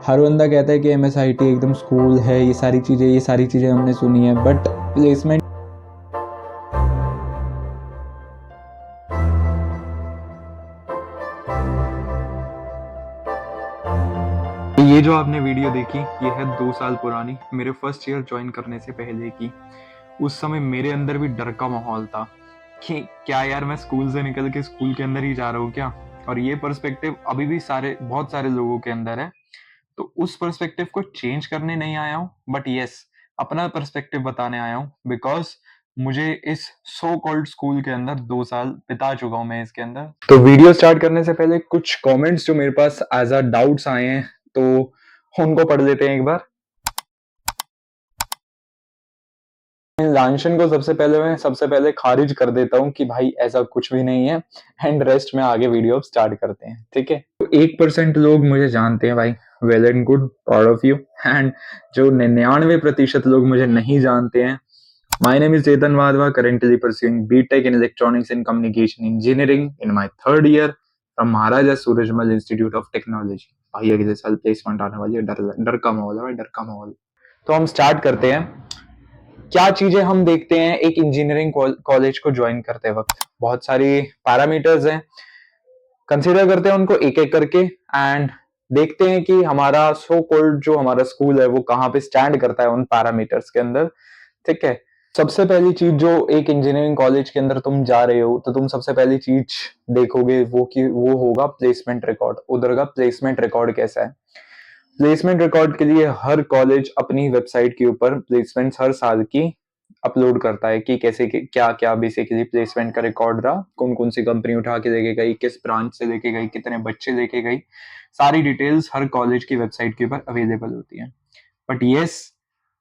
हर बंदा कहता है कि एमएसआईटी एकदम स्कूल है, ये सारी चीज़ें हमने सुनी है, बट प्लेसमेंट ये जो आपने वीडियो देखी ये है 2 साल पुरानी, मेरे फर्स्ट ईयर ज्वाइन करने से पहले की। उस समय मेरे अंदर भी डर का माहौल था कि क्या यार मैं स्कूल से निकल के स्कूल के अंदर ही जा रहा हूँ क्या। और ये पर्सपेक्टिव अभी भी बहुत सारे लोगों के अंदर है। तो उस पर्सपेक्टिव को चेंज करने नहीं आया हूँ, बट यस अपना पर्सपेक्टिव बताने आया हूँ, बिकॉज मुझे इस सो कॉल्ड स्कूल के अंदर 2 साल बिता चुका हूँ मैं इसके अंदर। तो वीडियो स्टार्ट करने से पहले कुछ कमेंट्स जो मेरे पास एज अ डाउट्स आए हैं तो उनको पढ़ लेते हैं एक बार। लांशन को सबसे पहले खारिज कर देता हूँ कि भाई ऐसा कुछ भी नहीं है, एंड रेस्ट में आगे वीडियो स्टार्ट करते हैं, ठीक है। तो 1% लोग मुझे जानते हैं भाई, well and good, proud of you. And जो 99% लोग मुझे नहीं जानते हैं, my name is Chetan Wadhwa, currently pursuing BTech in electronics and communication engineering in my third year from Maharaja Surajmal Institute of Technology. भाई अगले साल प्लेसमेंट आने वाली है, डर का माहौल है भाई, डर का माहौल। तो हम स्टार्ट करते हैं। क्या चीजें हम देखते हैं एक इंजीनियरिंग कॉलेज को ज्वाइन करते वक्त? बहुत सारी पैरामीटर्स हैं, कंसीडर करते हैं उनको एक एक करके, एंड देखते हैं कि हमारा सो कॉल्ड जो हमारा स्कूल है वो कहाँ पे स्टैंड करता है उन पैरामीटर्स के अंदर, ठीक है। सबसे पहली चीज जो एक इंजीनियरिंग कॉलेज के अंदर तुम जा रहे हो तो तुम सबसे पहली चीज देखोगे वो होगा प्लेसमेंट रिकॉर्ड। उधर का प्लेसमेंट रिकॉर्ड कैसा है। प्लेसमेंट रिकॉर्ड के लिए हर कॉलेज अपनी वेबसाइट के ऊपर प्लेसमेंट्स हर साल की अपलोड करता है कि कैसे क्या क्या बेसिकली प्लेसमेंट का रिकॉर्ड रहा, कौन कौन सी कंपनी उठा के लेके गई, किस ब्रांच से लेके गई, कितने बच्चे लेके गई, सारी डिटेल्स हर कॉलेज की वेबसाइट के ऊपर अवेलेबल होती है। But yes,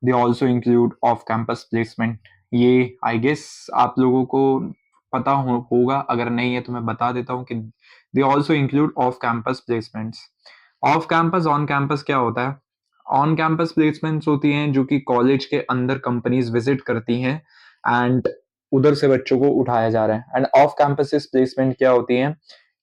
they also include off campus placement. ये आई गेस आप लोगों को पता होगा, अगर नहीं है तो मैं बता देता हूँ कि they also include off campus placements. Off campus on campus क्या होता है? ऑन कैंपस प्लेसमेंट्स होती हैं जो कि कॉलेज के अंदर कंपनीज विजिट करती हैं एंड उधर से बच्चों को उठाया जा रहा है। एंड ऑफ कैंपस प्लेसमेंट क्या होती हैं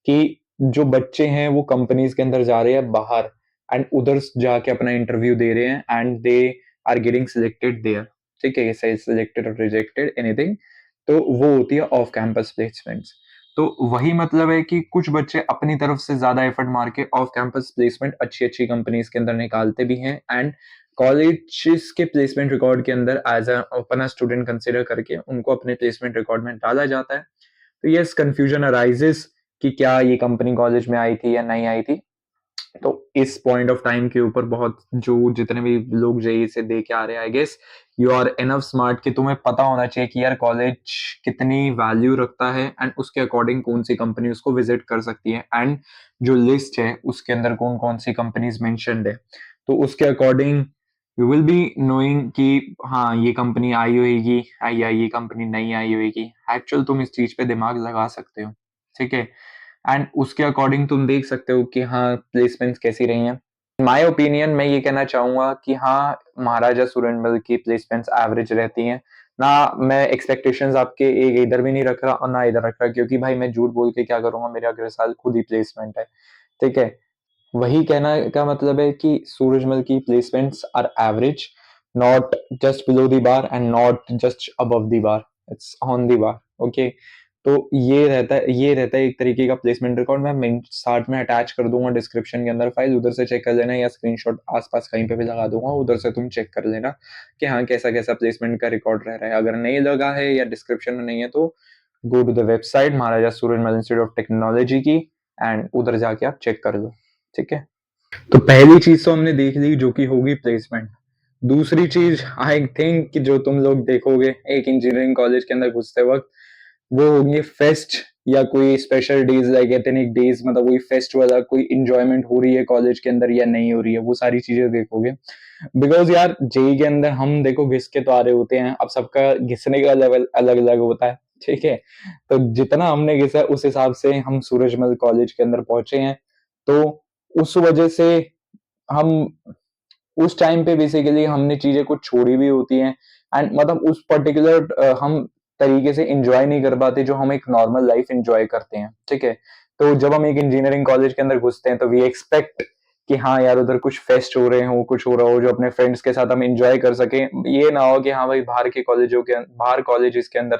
कि जो बच्चे हैं वो कंपनीज के अंदर जा रहे हैं बाहर, एंड उधर जाके अपना इंटरव्यू दे रहे हैं and they are getting selected there, ठीक है, सिलेक्टेड और रिजेक्टेड एनीथिंग। तो वो होती है ऑफ कैंपस प्लेसमेंट्स। तो वही मतलब है कि कुछ बच्चे अपनी तरफ से ज्यादा एफर्ट मार के ऑफ कैंपस प्लेसमेंट अच्छी अच्छी कंपनीज के अंदर निकालते भी हैं, एंड कॉलेज के प्लेसमेंट रिकॉर्ड के अंदर एज अपना स्टूडेंट कंसिडर करके उनको अपने प्लेसमेंट रिकॉर्ड में डाला जाता है। तो यस, कंफ्यूजन अराइजेस कि क्या ये कंपनी कॉलेज में आई थी या नहीं आई थी। तो इस पॉइंट ऑफ टाइम के ऊपर बहुत जो जितने भी लोग जेई से दे के आ रहे हैं, I guess you are enough smart कि तुम्हें पता होना चाहिए कि यार कॉलेज कितनी वैल्यू रखता है एंड उसके अकॉर्डिंग कौन सी कंपनी उसको विजिट कर सकती है, एंड जो लिस्ट है उसके अंदर कौन कौन सी कंपनीज मेंशन्ड है। तो उसके according you will be knowing कि हाँ ये कंपनी आई होगी या ये कंपनी नहीं आई होगी। एक्चुअल तुम इस चीज पे दिमाग लगा सकते हो, ठीक है, एंड उसके अकॉर्डिंग तुम देख सकते हो कि हाँ प्लेसमेंट्स कैसी रही हैं। माय ओपिनियन मैं ये कहना चाहूंगा कि हाँ महाराजा सुरेंद्र की प्लेसमेंट्स एवरेज रहती हैं। ना मैं एक्सपेक्टेशंस आपके एक इधर भी नहीं रख रहा और ना इधर रख रहा, क्योंकि भाई मैं झूठ बोल के क्या करूंगा, मेरे अगले साल खुद ही प्लेसमेंट है, ठीक है। वही कहना का मतलब है कि सूरजमल की placements are average, not just below the bar and not just above the bar, it's on the bar, okay. तो ये रहता है एक तरीके का प्लेसमेंट रिकॉर्ड। मैं साथ में अटैच कर दूंगा डिस्क्रिप्शन के अंदर फाइल, उधर से चेक कर लेना, या स्क्रीनशॉट आसपास कहीं पे भी लगा दूंगा, उधर से तुम चेक कर लेना कि हाँ कैसा कैसा प्लेसमेंट का रिकॉर्ड रह रहा है। अगर नहीं लगा है या डिस्क्रिप्शन में नहीं है तो go to the website Maharaja Surajmal Institute of Technology की, एंड उधर जाके आप चेक कर लो, ठीक है। तो पहली चीज तो हमने देख ली जो कि होगी प्लेसमेंट। दूसरी चीज आई थिंक कि जो तुम लोग देखोगे एक इंजीनियरिंग कॉलेज के अंदर घुसते वक्त, वो होंगे फेस्ट या कोई special days like ethnic days, मतलब कोई फेस्ट वाला कोई इंजॉयमेंट हो रही है कॉलेज के अंदर या नहीं हो रही है, वो सारी चीजें देखोगे। बिकॉज यार जेई के अंदर हम देखो घिस के तो आ रहे होते हैं, अब सबका घिसने का लेवल अलग अलग होता है, ठीक है। तो जितना हमने घिसा उस हिसाब से हम सूरजमल कॉलेज के अंदर पहुंचे हैं। तो उस वजह से हम उस टाइम पे बेसिकली हमने चीजें कुछ छोड़ी भी होती हैं, एंड मतलब उस पर्टिकुलर हम तरीके से एंजॉय नहीं कर पाते जो हम एक नॉर्मल लाइफ एंजॉय करते हैं, ठीक है। तो जब हम एक इंजीनियरिंग कॉलेज के अंदर घुसते हैं तो वी एक्सपेक्ट कि हाँ यार उधर कुछ फेस्ट हो रहे हो, कुछ हो रहा हो जो अपने फ्रेंड्स के साथ हम एंजॉय कर सकें। ये ना हो कि हाँ भाई बाहर कॉलेजेस के अंदर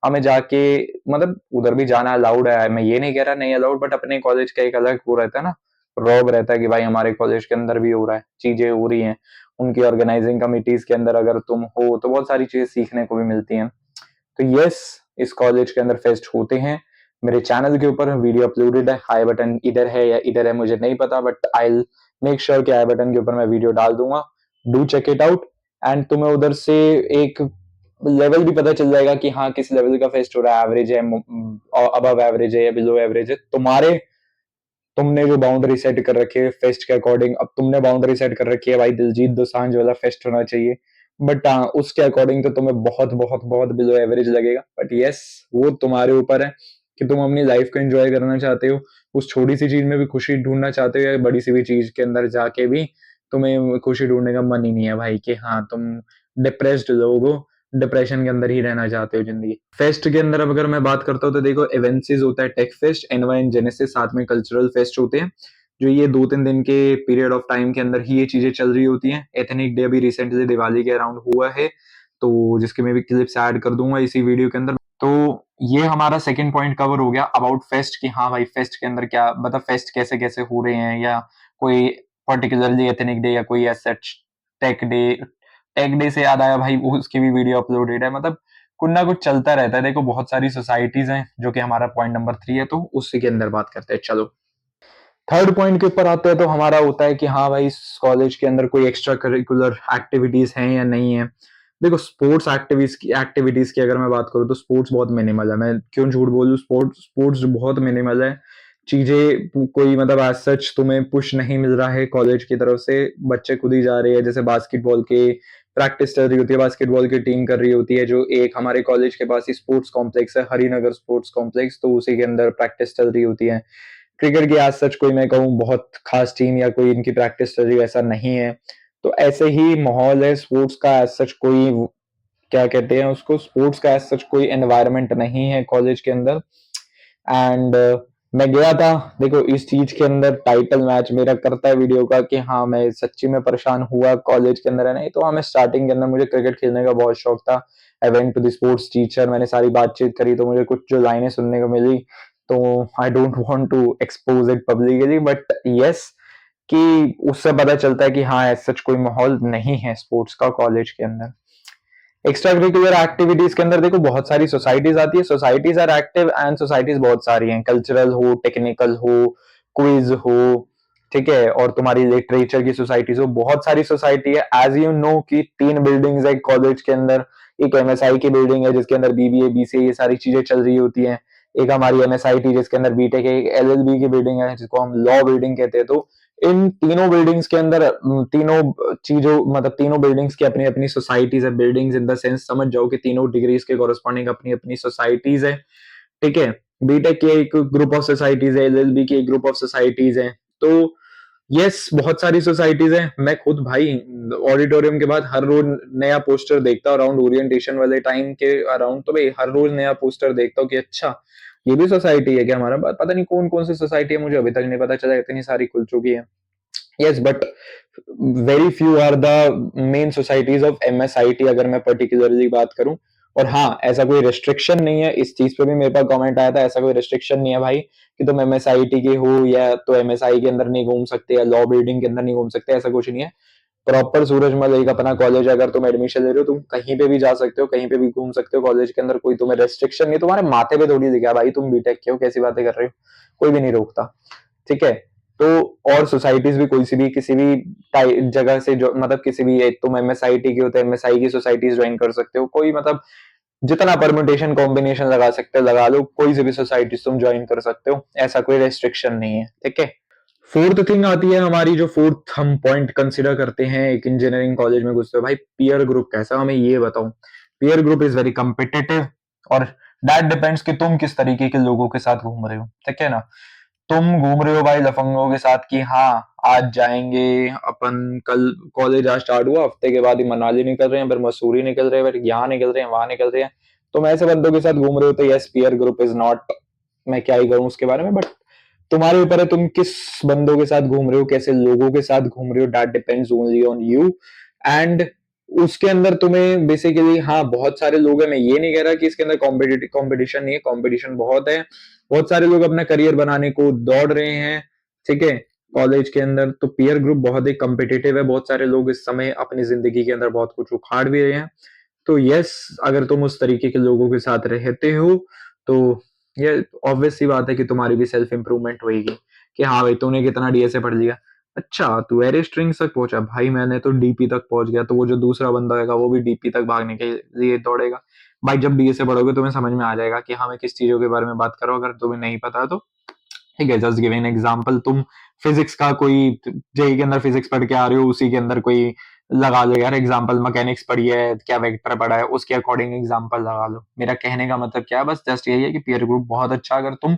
हमें जाके, मतलब उधर भी जाना अलाउड है, मैं ये नहीं कह रहा नहीं अलाउड, बट अपने कॉलेज का एक अलग वो रहता है ना, रौब रहता है कि भाई हमारे कॉलेज के अंदर भी हो रहा है, चीजें हो रही हैं। उनकी ऑर्गेनाइजिंग कमिटीज के अंदर अगर तुम हो तो बहुत सारी चीजें सीखने को भी मिलती हैं। तो यस, इस कॉलेज के अंदर फेस्ट होते हैं। मेरे चैनल के ऊपर वीडियो अपलोडेड है, आई बटन इधर है या इधर है मुझे नहीं पता, बट आई मेक श्योर कि आई बटन के ऊपर मैं वीडियो डाल दूंगा। Do check it out, and तुम्हें उधर से एक लेवल भी पता चल जाएगा कि हाँ किस लेवल का फेस्ट हो रहा है, एवरेज है, अबव एवरेज है या बिलो एवरेज है। तुमने जो बाउंड्री सेट कर रखी है फेस्ट के अकॉर्डिंग, अब तुमने बाउंड्री सेट कर रखी है भाई दिलजीत दोसांझ वाला फेस्ट होना चाहिए, बट हाँ उसके अकॉर्डिंग तो तुम्हें बहुत बहुत बहुत बिलो एवरेज लगेगा। बट यस, वो तुम्हारे ऊपर है कि तुम अपनी लाइफ को एंजॉय करना चाहते हो, उस छोटी सी चीज में भी खुशी ढूंढना चाहते हो, या बड़ी सी भी चीज के अंदर जाके भी तुम्हें खुशी ढूंढने का मन ही नहीं है भाई, कि हाँ तुम डिप्रेस्ड लोग हो, डिप्रेशन के अंदर ही रहना चाहते हो जिंदगी। फेस्ट के अंदर अब अगर मैं बात करता हूँ तो देखो इवेंसीज होता है, tech fest, NY and genesis, साथ में कल्चरल फेस्ट होते हैं, जो ये 2-3 दिन के पीरियड ऑफ टाइम के अंदर ही ये चीजें चल रही होती हैं। एथनिक डे अभी रिसेंटली दिवाली के अराउंड हुआ है, तो जिसके मैं भी क्लिप्स ऐड कर दूंगा इसी वीडियो के अंदर। तो ये हमारा सेकंड पॉइंट कवर हो गया अबाउट फेस्ट, कि हाँ भाई फेस्ट के अंदर क्या मतलब फेस्ट कैसे कैसे हो रहे हैं, या कोई पर्टिकुलरली एथनिक डे या कोई ऐसा टेक डे। टेक डे से याद आया भाई, वो उसकी भी वीडियो अपलोडेड है, मतलब कुछ ना कुछ चलता रहता है। देखो बहुत सारी सोसाइटीज हैं, जो कि हमारा पॉइंट नंबर 3 है, तो उसी के अंदर बात करते हैं। चलो थर्ड पॉइंट के ऊपर आते हैं, तो हमारा होता है कि हाँ भाई कॉलेज के अंदर कोई एक्स्ट्रा करिकुलर एक्टिविटीज हैं या नहीं है। देखो स्पोर्ट्स एक्टिविटीज की अगर मैं बात करूँ तो स्पोर्ट्स बहुत मिनिमल है, मैं क्यों झूठ बोलूं, स्पोर्ट्स बहुत मिनिमल है। चीजें कोई मतलब एज सच तुम्हें पुश नहीं मिल रहा है कॉलेज की तरफ से, बच्चे खुद ही जा रहे हैं। जैसे बास्केटबॉल के प्रैक्टिस चल रही होती है, बास्केटबॉल की टीम कर रही होती है, जो एक हमारे कॉलेज के पास ही स्पोर्ट्स कॉम्प्लेक्स है, हरिनगर स्पोर्ट्स कॉम्प्लेक्स, तो उसी के अंदर प्रैक्टिस चल रही होती है। क्रिकेट की आज सच कोई मैं कहूँ बहुत खास टीम या कोई इनकी प्रैक्टिस चल रही है ऐसा नहीं है। तो ऐसे ही माहौल है स्पोर्ट्स का, एज सच कोई क्या कहते हैं उसको, स्पोर्ट्स का एज सच कोई एनवायरनमेंट नहीं है कॉलेज के अंदर। एंड मैं गया था, देखो इस चीज के अंदर टाइटल मैच मेरा करता है वीडियो का कि हाँ मैं सच्ची में परेशान हुआ कॉलेज के अंदर है नहीं, तो हाँ मैं स्टार्टिंग के अंदर मुझे क्रिकेट खेलने का बहुत शौक था। I went to the sports teacher, मैंने सारी बातचीत करी, तो मुझे कुछ जो लाइनें सुनने को मिली, तो I don't want to expose it publicly, but yes, कि उससे पता चलता है कि हाँ ऐसा सच कोई माहौल नहीं है स्पोर्ट्स का कॉलेज के अंदर। एक्स्ट्रा करिकुलर एक्टिविटीज के अंदर देखो बहुत सारी सोसाइटीज आती है, societies are active, and societies बहुत सारी हैं, कल्चरल हो, टेक्निकल हो, क्विज हो, ठीक है, और तुम्हारी लिटरेचर की सोसाइटीज हो, बहुत सारी सोसाइटी है। एज यू नो कि 3 बिल्डिंग्स है कॉलेज के अंदर, एक एमएसआई की बिल्डिंग है जिसके अंदर बीबीए बीसीए ये सारी चीजें चल रही होती हैं, एक हमारी एमएसआईटी जिसके अंदर बीटेक है, एक एलएलबी की बिल्डिंग है जिसको हम लॉ बिल्डिंग कहते हैं। तो इन तीनों बिल्डिंग्स के अंदर तीनों चीजों मतलब तीनों बिल्डिंग्स की अपनी अपनी सोसाइटीज है, बिल्डिंग्स इन द सेंस समझ जाओ कि तीनों डिग्रीज के कॉरेस्पॉन्डिंग अपनी अपनी सोसाइटीज है, ठीक है। बीटेक की एक ग्रुप ऑफ सोसाइटीज है, एलएलबी की एक ग्रुप ऑफ सोसाइटीज है। तो यस बहुत सारी सोसाइटीज हैं। मैं खुद भाई ऑडिटोरियम के बाद हर रोज नया पोस्टर देखता हूँ, अराउंड ओरिएंटेशन वाले टाइम के अराउंड, तो भाई हर रोज नया पोस्टर देखता हूँ कि अच्छा ये भी सोसाइटी है क्या हमारा, पता नहीं कौन कौन सी सोसाइटी है, मुझे अभी तक नहीं पता चला, इतनी सारी खुल चुकी है। Yes but very few are the main societies of MSIT अगर मैं पर्टिकुलरली बात करूं। और हाँ ऐसा कोई रेस्ट्रिक्शन नहीं है, इस चीज पे भी मेरे पास कमेंट आया था, ऐसा कोई रेस्ट्रिक्शन नहीं है भाई कि तुम एमएसआईटी के हो या तो एमएसआई के अंदर नहीं घूम सकते या लॉ बिल्डिंग के अंदर नहीं घूम सकते, ऐसा कुछ नहीं है। प्रॉपर सूरजमल एक अपना कॉलेज, अगर तुम एडमिशन ले रहे हो तुम कहीं पे भी जा सकते हो, कहीं पे भी घूम सकते हो कॉलेज के अंदर, कोई तुम्हें रेस्ट्रिक्शन नहीं, तुम्हारे माथे पे थोड़ी लिखा है भाई तुम बीटेक के हो, कैसी बातें कर रहे हो, कोई भी नहीं रोकता, ठीक है। तो और सोसाइटीज भी कोई सी भी किसी भी जगह से जो मतलब किसी भी तुम एमएसआईटी के हो तो एमएसआई की सोसाइटीज ज्वाइन कर सकते हो, कोई मतलब जितना परम्यूटेशन कॉम्बिनेशन लगा सकते हो लगा लो, कोई सी भी सोसाइटीज तुम ज्वाइन कर सकते हो, ऐसा कोई रेस्ट्रिक्शन नहीं है, ठीक है। फोर्थ थिंग आती है हमारी, जो फोर्थ हम पॉइंट कंसिडर करते हैं एक इंजीनियरिंग कॉलेज में घुसते हो भाई, पीयर ग्रुप कैसा, हमें ये बताओ। Peer group is very competitive, और दैट डिपेंड्स कि तुम किस तरीके के लोगों के साथ घूम रहे हो, ठीक है ना। तुम घूम रहे हो भाई लफंगों के साथ कि हाँ आज जाएंगे अपन, कल कॉलेज आज स्टार्ट हुआ, हफ्ते के बाद ही मनाली निकल रहे हैं, फिर मसूरी निकल रहे हैं, फिर यहाँ निकल रहे हैं, वहां निकल रहे हैं, तुम ऐसे बंदों के साथ घूम रहे हो, तो yes peer group is not, मैं क्या ही करूं उसके बारे में, बट तुम्हारे ऊपर है तुम किस बंदों के साथ घूम रहे हो, कैसे लोगों के साथ घूम रहे हो, that depends only on you. And उसके अंदर तुम्हें बेसिकली, हाँ बहुत सारे लोग हैं, मैं ये नहीं कह रहा कि इसके अंदर कंपटीशन नहीं है, कंपटीशन बहुत है। बहुत सारे लोग अपना करियर बनाने को दौड़ रहे हैं, ठीक है। कॉलेज के अंदर तो पीयर ग्रुप बहुत ही कम्पिटिटिव है, बहुत सारे लोग इस समय अपनी जिंदगी के अंदर बहुत कुछ उखाड़ भी रहे हैं। तो यस, अगर तुम उस तरीके के लोगों के साथ रहते हो तो ये ऑब्वियस सी बात है कि तुम्हारी भी सेल्फ इंप्रूवमेंट होगी कि हाँ भाई तूने कितना डीएसए पढ़ लिया, अच्छा तू एरे स्ट्रिंग्स तक पहुंचा, भाई मैंने तो डीपी तक पहुंच गया, तो वो जो दूसरा बंदा होगा वो भी डीपी तक भागने के लिए दौड़ेगा। भाई जब डीएसए पढ़ोगे तुम्हें समझ में आ जाएगा कि हाँ मैं किस चीजों के बारे में बात कर रहा हूँ, अगर तुम्हें नहीं पता तो ठीक है। जस्ट गिविंग एग्जांपल, तुम फिजिक्स का कोई जेई के अंदर फिजिक्स पढ़ के आ रहे हो, उसी के अंदर कोई लगा लो यार एग्जांपल, मैकेनिक्स पढ़ी है, क्या वेक्टर पढ़ा है, उसके अकॉर्डिंग एग्जांपल लगा लो। मेरा कहने का मतलब क्या है, बस जस्ट यही है कि पीयर ग्रुप बहुत अच्छा, अगर तुम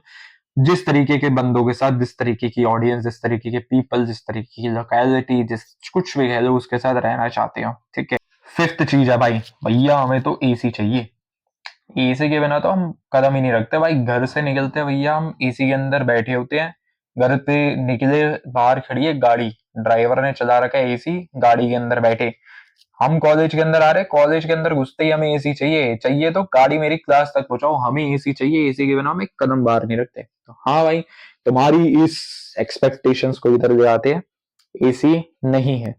जिस तरीके के बंदों के साथ, जिस तरीके की ऑडियंस, जिस तरीके के पीपल, जिस तरीके की लोकेलिटी, जिस कुछ भी कह लो उसके साथ रहना चाहते हो, ठीक है। फिफ्थ चीज है भाई, भैया हमें तो एसी चाहिए। एसी के बिना तो हम कदम ही नहीं रखते भाई, घर से निकलते भैया हम एसी के अंदर बैठे होते हैं। घर पे निकले, बाहर खड़ी है गाड़ी, ड्राइवर ने चला रखा है एसी, गाड़ी के अंदर बैठे। हम कॉलेज के अंदर आ रहे, कॉलेज के अंदर घुसते ही हमें एसी चाहिए, चाहिए तो गाड़ी मेरी क्लास तक पहुंचाओ, हमें एसी चाहिए, एसी के बिना हम एक कदम बाहर नहीं रखते। तो हाँ भाई, तुम्हारी इस एक्सपेक्टेशंस को इधर ले आते हैं, एसी नहीं है।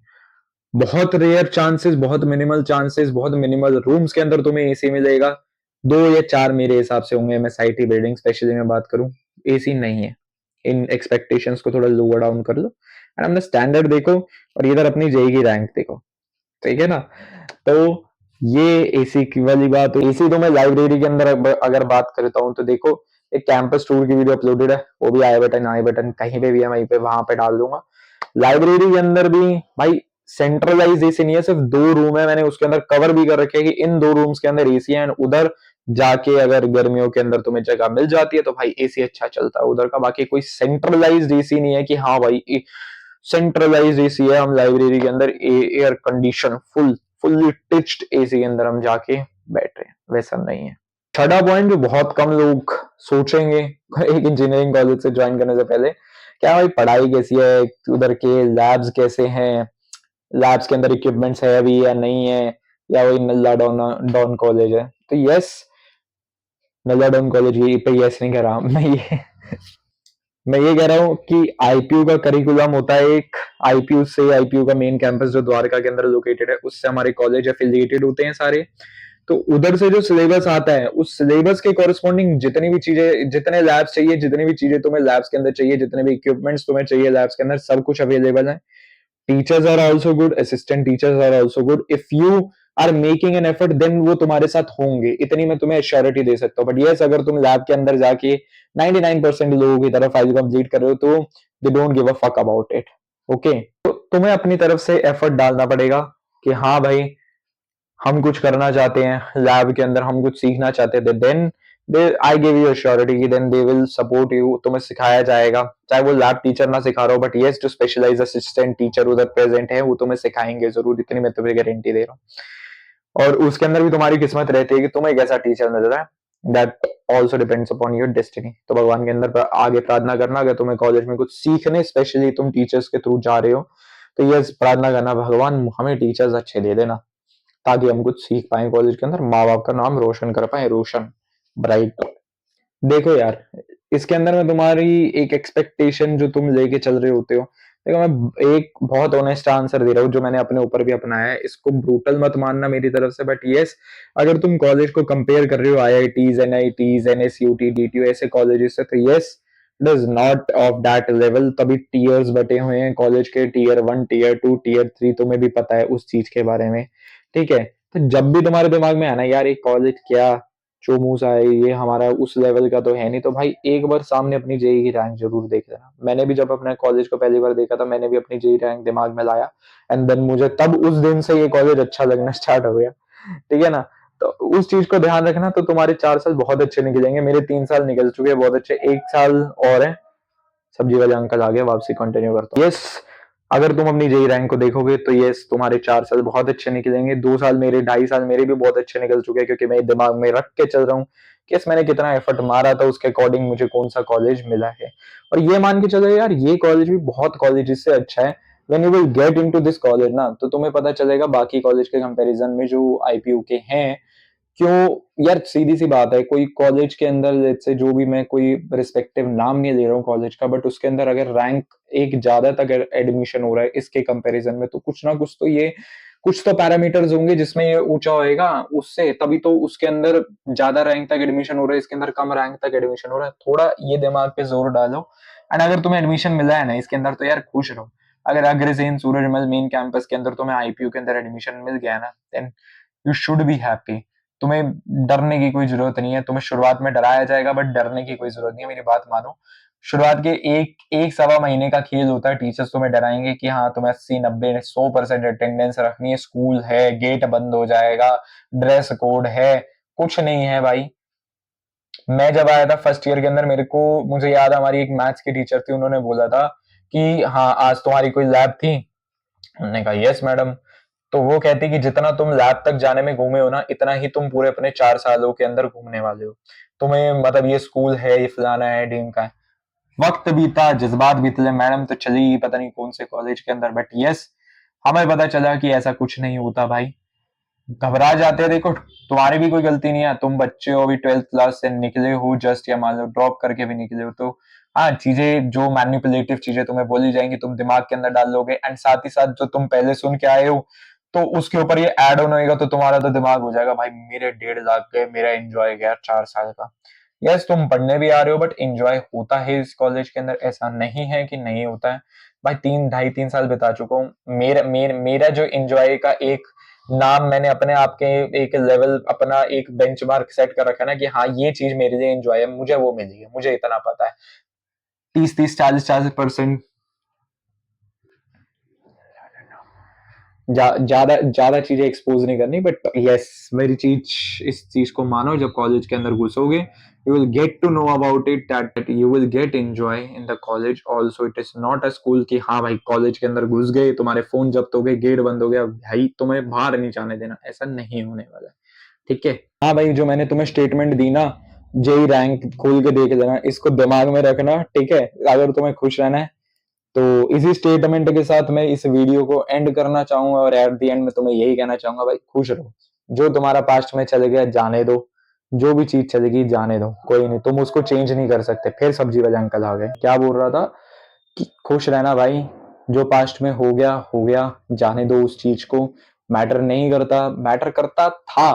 बहुत रेयर चांसेस, बहुत मिनिमल चांसेस, बहुत मिनिमल रूम्स के अंदर तुम्हें एसी मिलेगा, 2 या 4 मेरे हिसाब से होंगे, एमएसआईटी बिल्डिंग स्पेशली मैं बात करूं, एसी नहीं है। इन एक्सपेक्टेशंस को थोड़ा लोअर डाउन कर लो एंड अपना स्टैंडर्ड देखो, और इधर अपनी जेई की रैंक देखो, ठीक है ना। तो ये एसी की वाली बात। एसी तो मैं लाइब्रेरी के अंदर अगर बात करता हूँ तो देखो, एक कैंपस टूर की वीडियो अपलोडेड है, वो भी आई बटन कहीं पे भी है, वहीं पे वहां पे डाल दूंगा। लाइब्रेरी के अंदर भी भाई सेंट्रलाइज एसी नहीं है, सिर्फ 2 रूम है, मैंने उसके अंदर कवर भी कर रखे हैं कि इन 2 रूम्स के अंदर एसी है, एंड उधर जाके अगर गर्मियों के अंदर तुम्हें जगह मिल जाती है तो भाई एसी अच्छा चलता है उधर का। बाकी कोई सेंट्रलाइज्ड एसी नहीं है कि हाँ भाई सेंट्रलाइज्ड एसी है, हम लाइब्रेरी के अंदर एयर कंडीशन फुल्ली टिच्ड एसी के अंदर हम जाके बैठ रहे हैं, वैसा नहीं है। छठा पॉइंट जो बहुत कम लोग सोचेंगे एक इंजीनियरिंग कॉलेज से ज्वाइन करने से पहले, क्या भाई पढ़ाई कैसी है, उधर के लैब्स कैसे हैं, लैब्स के अंदर इक्विपमेंट्स है अभी या नहीं है, या वही नल्ला डॉन कॉलेज है। तो यस, नल्ला डॉन कॉलेज ये पे यस नहीं कह रहा मैं ये कह रहा हूँ कि आईपीयू का करिकुलम होता है एक, आईपीयू का मेन कैंपस जो द्वारका के अंदर लोकेटेड है, उससे हमारे कॉलेज एफिलिएटेड होते हैं सारे। तो उधर से जो सिलेबस आता है, उस सिलेबस के कॉरेस्पॉन्डिंग जितनी भी चीजें, जितने लैब्स चाहिए, जितनी भी चीजें तुम्हें लैब्स के अंदर चाहिए, जितने भी इक्विपमेंट्स तुम्हें चाहिए लैब्स के अंदर, सब कुछ अवेलेबल है। Teachers are also good, assistant teachers are also good, if you are making an effort then वो तुम्हारे साथ होंगे, इतनी मैं तुम्हें एश्योरिटी दे सकता हूँ। बट यस, अगर तुम लैब के अंदर जाके 99% लोगों की तरह फाइल कंप्लीट कर रहे हो तो they don't give a fuck about it, okay. तो तुम्हें अपनी तरफ से एफर्ट डालना पड़ेगा कि हाँ भाई हम कुछ करना चाहते हैं लैब के अंदर, हम कुछ सीखना चाहते थे, then they I give you assurity कि then they will support you, तुम्हें सिखाया जाएगा, चाहे वो लैब टीचर ना सिखा रहा हो, बट यस जो स्पेशलाइज असिस्टेंट टीचर उधर प्रेजेंट है वो तुम्हें सिखाएंगे जरूर, इतनी मैं तुम्हें गारंटी दे रहा हूँ। और उसके अंदर भी तुम्हारी किस्मत रहती है कि तुम्हें कैसा टीचर मिल रहा है, that also depends upon your destiny. तो भगवान के अंदर आगे प्रार्थना करना, अगर तुम्हें कॉलेज में कुछ सीखने, स्पेशली तुम टीचर्स के थ्रू जा रहे हो, तो यस प्रार्थना करना, भगवान हमें टीचर्स अच्छे दे देना ताकि हम कुछ सीख पाए कॉलेज के अंदर, माँ बाप का नाम रोशन कर पाए, रोशन ब्राइट। देखो यार, इसके अंदर मैं तुम्हारी एक एक्सपेक्टेशन जो तुम लेके चल रहे होते हो, देखो मैं एक बहुत ऑनेस्ट आंसर दे रहा हूँ जो मैंने अपने ऊपर भी अपनाया है, इसको ब्रूटल मत मानना मेरी तरफ से, बट यस अगर तुम कॉलेज को कंपेयर कर रहे हो आईआईटीज, एनआईटीज, एनएसयूटी, डीटीयू ऐसे कॉलेजेस से, तो yes it is not of that level. तभी टीयर्स बटे हुए हैं कॉलेज के, टीयर 1, टीयर 2, टीयर 3, तुम्हें भी पता है उस चीज के बारे में, ठीक है। तो जब भी तुम्हारे दिमाग में आना यार एक कॉलेज क्या जो मुंह सा है, ये हमारा उस लेवल का तो है नहीं, तो भाई एक बार सामने अपनी जेई की रैंक जरूर देख लेना। मैंने भी जब अपने कॉलेज को पहली बार देखा था, मैंने भी अपनी जेई रैंक दिमाग में लाया, एंड देन मुझे तब उस दिन से ये कॉलेज अच्छा लगना स्टार्ट हो गया, ठीक है ना। तो उस चीज को ध्यान रखना, तो तुम्हारे 4 साल बहुत अच्छे निकलेंगे, मेरे 3 साल निकल चुके हैं बहुत अच्छे, 1 साल और है। सब्जी वाले अंकल आ गए, वापसी कंटिन्यू करता हूँ। यस, अगर तुम अपनी जेई रैंक को देखोगे तो यस तुम्हारे 4 साल बहुत अच्छे निकलेंगे, 2 साल मेरे, 2.5 साल मेरे भी बहुत अच्छे निकल चुके हैं, क्योंकि मैं दिमाग में रख के चल रहा हूँ यस मैंने कितना एफर्ट मारा था उसके अकॉर्डिंग मुझे कौन सा कॉलेज मिला है। और ये मान के चलो यार ये कॉलेज भी बहुत कॉलेज से अच्छा है। When you will get into this college ना तो तुम्हें पता चलेगा बाकी कॉलेज के कंपैरिजन में जो आईपीयू के हैं क्यों। यार सीधी सी बात है कोई कॉलेज के अंदर लेट्स से जो भी मैं कोई रिस्पेक्टिव नाम नहीं ले रहा हूँ कॉलेज का बट उसके अंदर अगर रैंक एक ज्यादा तक एडमिशन हो रहा है इसके कंपैरिजन में तो कुछ ना कुछ तो ये कुछ तो पैरामीटर्स होंगे जिसमें ये ऊंचा होएगा उससे तभी तो उसके अंदर ज्यादा रैंक तक एडमिशन हो रहा है इसके अंदर कम रैंक तक एडमिशन हो रहा है। थोड़ा ये दिमाग पे जोर डालो एंड अगर तुम्हें एडमिशन मिला है ना इसके अंदर तो यार खुश रहो। अगर अग्रसेन सूरजमल मेन कैंपस के अंदर तुम्हें आईपीयू के अंदर एडमिशन मिल गया ना then you should be happy. तुम्हें डरने की कोई जरूरत नहीं है। तुम्हें शुरुआत में डराया जाएगा बट डरने की कोई जरूरत नहीं है। मेरी बात मानो शुरुआत के एक सवा महीने का खेल होता है। टीचर्स तुम्हें डराएंगे कि हाँ तुम्हें 80 90 100% अटेंडेंस रखनी है स्कूल है गेट बंद हो जाएगा ड्रेस कोड है। कुछ नहीं है भाई। मैं जब आया था फर्स्ट ईयर के अंदर मुझे याद है हमारी एक मैथ्स की टीचर थी उन्होंने बोला था कि हाँ आज तुम्हारी कोई लैब थी। हमने कहा यस मैडम। तो वो कहती कि जितना तुम लैब तक जाने में घूमे हो ना इतना ही तुम पूरे अपने 4 सालों के अंदर घूमने वाले हो। तुम्हें मतलब ये स्कूल है ये फलाना है ढीम का है। वक्त बीता जज्बात बीतले मैडम तो चली पता नहीं कौन से कॉलेज के अंदर बट यस हमें पता चला कि ऐसा कुछ नहीं होता भाई। घबरा जाते हैं देखो तुम्हारी भी कोई गलती नहीं है। तुम बच्चे हो अभी 12th क्लास से निकले हो जस्ट या मान लो ड्रॉप करके भी निकले हो तो हाँ चीजें जो मैनिपुलेटिव चीजें तुम्हें बोली जाएंगी तुम दिमाग के अंदर डाल लोगे एंड साथ ही साथ जो तुम पहले सुन के आए हो तो उसके ऊपर ये ऐड ऑन होएगा तो तुम्हारा तो दिमाग हो जाएगा भाई मेरे 1.5 लाख गए मेरा एंजॉय गया 4 साल का। यस तुम पढ़ने भी आ रहे हो बट एंजॉय होता है इस कॉलेज के अंदर ऐसा नहीं है कि नहीं होता है। भाई 3 2.5 3 साल बिता चुका हूँ। मेरा जो एंजॉय का एक नाम मैंने अपने आप के एक लेवल अपना एक बेंचमार्क सेट कर रखा है ना कि हाँ ये चीज मेरे लिए एंजॉय है मुझे वो मिली है मुझे इतना पता है। 30 30 40 40% ज्यादा ज्यादा चीजें एक्सपोज नहीं करनी बट यस मेरी चीज इस चीज को मानो जब कॉलेज के अंदर घुसोगे you will get to know about it that you will get enjoy in the college also it is not a school कि हाँ भाई कॉलेज के अंदर घुस गए तुम्हारे फोन जब्त हो गए गेट बंद हो गया भाई तुम्हें बाहर नहीं जाने देना ऐसा नहीं होने वाला। ठीक है। हाँ भाई जो मैंने तुम्हें स्टेटमेंट दी ना जेई रैंक खोल के देख लेना इसको दिमाग में रखना ठीक है। अगर तुम्हें खुश रहना है तो इसी स्टेटमेंट के साथ मैं इस वीडियो को एंड करना चाहूंगा और एट द एंड में तुम्हें यही कहना चाहूंगा भाई खुश रहो। जो तुम्हारा पास्ट में चले गया जाने दो। जो भी चीज चलेगी जाने दो कोई नहीं तुम उसको चेंज नहीं कर सकते। फिर सब्जी वाले अंकल आ गए क्या बोल रहा था कि खुश रहना भाई। जो पास्ट में हो गया जाने दो उस चीज को। मैटर नहीं करता मैटर करता था।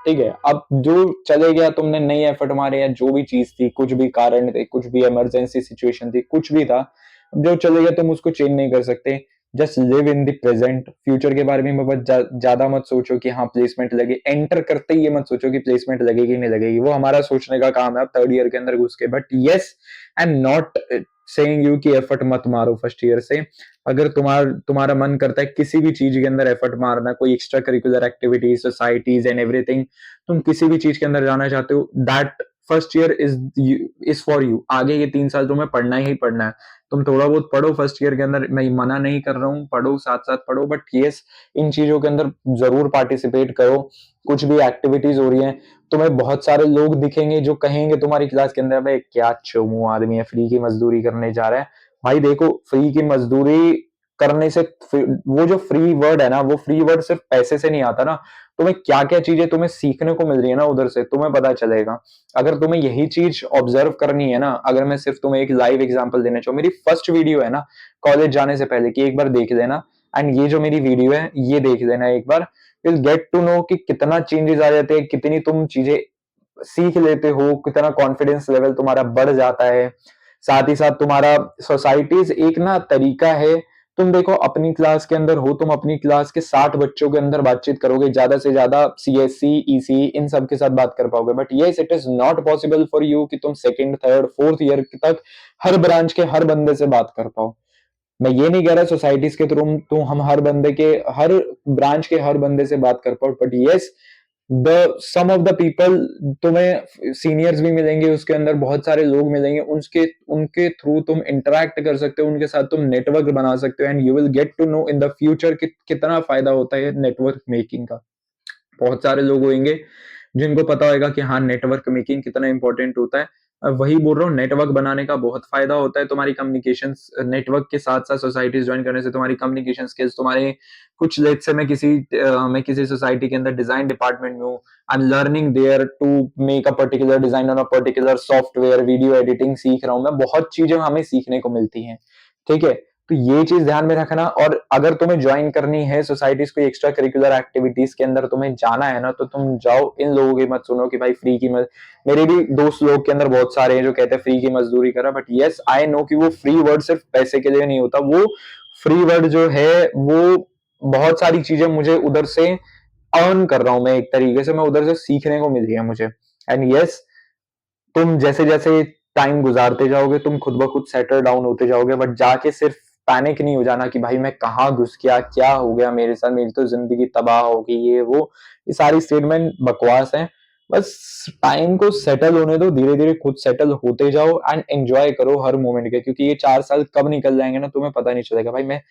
ठीक है अब जो चले गया तुमने नई एफर्ट मारे या जो भी चीज थी कुछ भी कारण थे कुछ भी इमरजेंसी सिचुएशन थी कुछ भी था जो चले गया तुम उसको चेंज नहीं कर सकते। Just live in the present. Future के बारे में बस ज्यादा मत सोचो कि हाँ प्लेसमेंट लगे एंटर करते ही ये मत सोचो कि प्लेसमेंट लगेगी नहीं लगेगी वो हमारा सोचने का काम है अब 3rd ईयर के अंदर घुस के। But yes I am not saying you कि एफर्ट मत मारो फर्स्ट ईयर से। अगर तुम्हारा मन करता है किसी भी चीज के अंदर एफर्ट मारना कोई extra curricular activities societies and everything तुम किसी भी चीज के अंदर जाना चाहते हो that first year is for you. आगे के 3 साल तुम्हें पढ़ना ही पढ़ना है। तुम थोड़ा बहुत पढ़ो फर्स्ट ईयर के अंदर मैं मना नहीं कर रहा हूँ पढ़ो साथ साथ पढ़ो बट यस इन चीजों के अंदर जरूर पार्टिसिपेट करो। कुछ भी एक्टिविटीज हो रही है तुम्हें बहुत सारे लोग दिखेंगे जो कहेंगे तुम्हारी क्लास के अंदर भाई क्या चोमू आदमी है फ्री की मजदूरी करने जा रहा है। भाई देखो फ्री की मजदूरी करने से वो जो फ्री वर्ड है ना वो फ्री वर्ड सिर्फ पैसे से नहीं आता ना। तुम्हें क्या क्या चीजें तुम्हें सीखने को मिल रही है ना उधर से तुम्हें पता चलेगा। अगर तुम्हें यही चीज ऑब्जर्व करनी है ना अगर मैं सिर्फ तुम्हें एक लाइव एग्जांपल देना चाहूँ मेरी फर्स्ट वीडियो है ना कॉलेज जाने से पहले की एक बार देख लेना एंड ये जो मेरी वीडियो है ये देख लेना एक बार। विल गेट टू नो कि कितना चेंजेस आ जाते हैं कितनी तुम चीजें सीख लेते हो कितना कॉन्फिडेंस लेवल तुम्हारा बढ़ जाता है। साथ ही साथ तुम्हारा सोसाइटीज एक ना तरीका है। तुम देखो अपनी क्लास के अंदर हो तुम अपनी क्लास के 60 बच्चों के अंदर बातचीत करोगे ज्यादा से ज्यादा सीएससी ईसी इन सब के साथ बात कर पाओगे but yes it is not possible for you कि तुम 2nd 3rd 4th ईयर तक हर ब्रांच के हर बंदे से बात कर पाओ। मैं ये नहीं कह रहा सोसाइटीज के थ्रू तो हम हर बंदे के हर ब्रांच के हर बंदे से बात कर पाओ but yes the some of the people तुम्हें सीनियर्स भी मिलेंगे उसके अंदर बहुत सारे लोग मिलेंगे उनके उनके थ्रू तुम इंटरेक्ट कर सकते हो उनके साथ तुम नेटवर्क बना सकते हो and you will get to know in the future कि कितना फायदा होता है नेटवर्क मेकिंग का। बहुत सारे लोग होंगे जिनको पता होगा कि हाँ नेटवर्क मेकिंग कितना इंपॉर्टेंट होता है। वही बोल रहा हूँ, नेटवर्क बनाने का बहुत फायदा होता है। तुम्हारी कम्युनिकेशन नेटवर्क के साथ साथ सोसाइटीज ज्वाइन करने से तुम्हारी कम्युनिकेशन स्किल्स, तुम्हारे कुछ लेट से मैं किसी सोसाइटी के अंदर डिजाइन डिपार्टमेंट में हूँ, I am learning there to make a particular design on a particular software, video editing सीख रहा हूँ मैं, बहुत चीजें हमें सीखने को मिलती हैं, ठीक है। तो ये चीज ध्यान में रखना। और अगर तुम्हें ज्वाइन करनी है सोसाइटीज को एक्स्ट्रा करिकुलर एक्टिविटीज के अंदर तुम्हें जाना है ना, तो तुम जाओ। इन लोगों की मत सुनो कि भाई फ्री की मत, मेरे भी दोस्त लोग के अंदर बहुत सारे हैं जो कहते हैं फ्री की मजदूरी करा, बट यस आई नो कि वो फ्री वर्ड सिर्फ पैसे के लिए नहीं होता। वो फ्री वर्ड जो है वो बहुत सारी चीजें मुझे उधर से अर्न कर रहा हूं मैं, एक तरीके से मैं उधर से सीखने को मिल रही है मुझे। एंड यस, तुम जैसे जैसे टाइम गुजारते जाओगे तुम खुद ब खुद सेटल डाउन होते जाओगे, बट जाके सिर्फ पैनिक नहीं हो जाना कि भाई मैं कहाँ घुस गया, क्या हो गया मेरे साथ, मेरी तो जिंदगी तबाह हो गई, ये वो। ये सारी स्टेटमेंट बकवास है। बस टाइम को सेटल होने दो, धीरे धीरे खुद सेटल होते जाओ एंड एंजॉय करो हर मोमेंट के, क्योंकि ये 4 साल कब निकल जाएंगे ना तुम्हें पता नहीं चलेगा। भाई मैं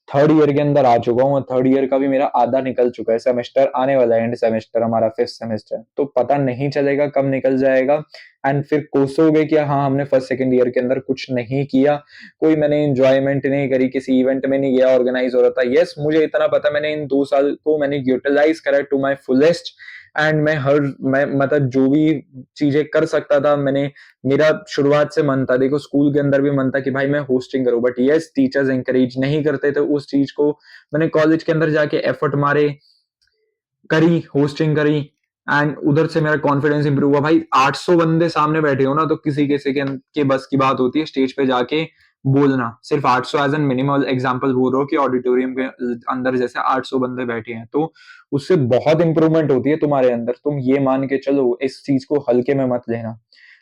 थर्ड ईयर के अंदर आ चुका हूँ, थर्ड ईयर का भी मेरा आधा निकल चुका है, सेमेस्टर आने वाला है, एंड सेमेस्टर हमारा 5th सेमेस्टर, तो पता नहीं चलेगा कब निकल जाएगा। एंड फिर कोसोगे कि हाँ हमने फर्स्ट सेकंड ईयर के अंदर कुछ नहीं किया, कोई मैंने इंजॉयमेंट नहीं करी, किसी इवेंट में नहीं गया ऑर्गेनाइज हो रहा था। यस मुझे इतना पता, मैंने इन 2 साल को मैंने यूटिलाइज करा टू माई फुलेस्ट। एंड मैं मतलब जो भी चीजें कर सकता था मैंने, मेरा शुरुआत से मन था, देखो स्कूल के अंदर भी मन था कि भाई मैं होस्टिंग करूं, बट यस टीचर्स एंकरेज नहीं करते थे उस चीज को। मैंने कॉलेज के अंदर जाके एफर्ट मारे, करी होस्टिंग करी, एंड उधर से मेरा कॉन्फिडेंस इंप्रूव हुआ। भाई 800 बंदे सामने बैठे हो ना, तो किसी किसी के बस की बात होती है स्टेज पे जाके बोलना। सिर्फ 800 एज एन मिनिमल एग्जांपल बोल रहा हूँ कि ऑडिटोरियम के अंदर जैसे 800 बंदे बैठे हैं, तो उससे बहुत इंप्रूवमेंट होती है तुम्हारे अंदर। तुम ये मान के चलो, इस चीज को हल्के में मत लेना।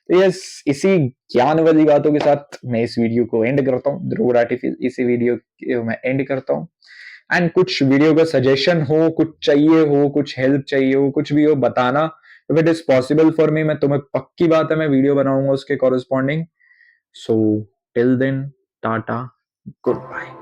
तो यस, इसी ज्ञान वाली बातों के साथ मैं इस वीडियो को एंड करता हूँ, ध्रुव राठी इसी वीडियो मैं एंड करता हूँ। एंड कुछ वीडियो का सजेशन हो, कुछ चाहिए हो, कुछ हेल्प चाहिए हो, कुछ भी हो बताना। If it is possible for me, मैं तुम्हें पक्की बात है मैं वीडियो बनाऊंगा उसके corresponding. So till then, tata, good bye.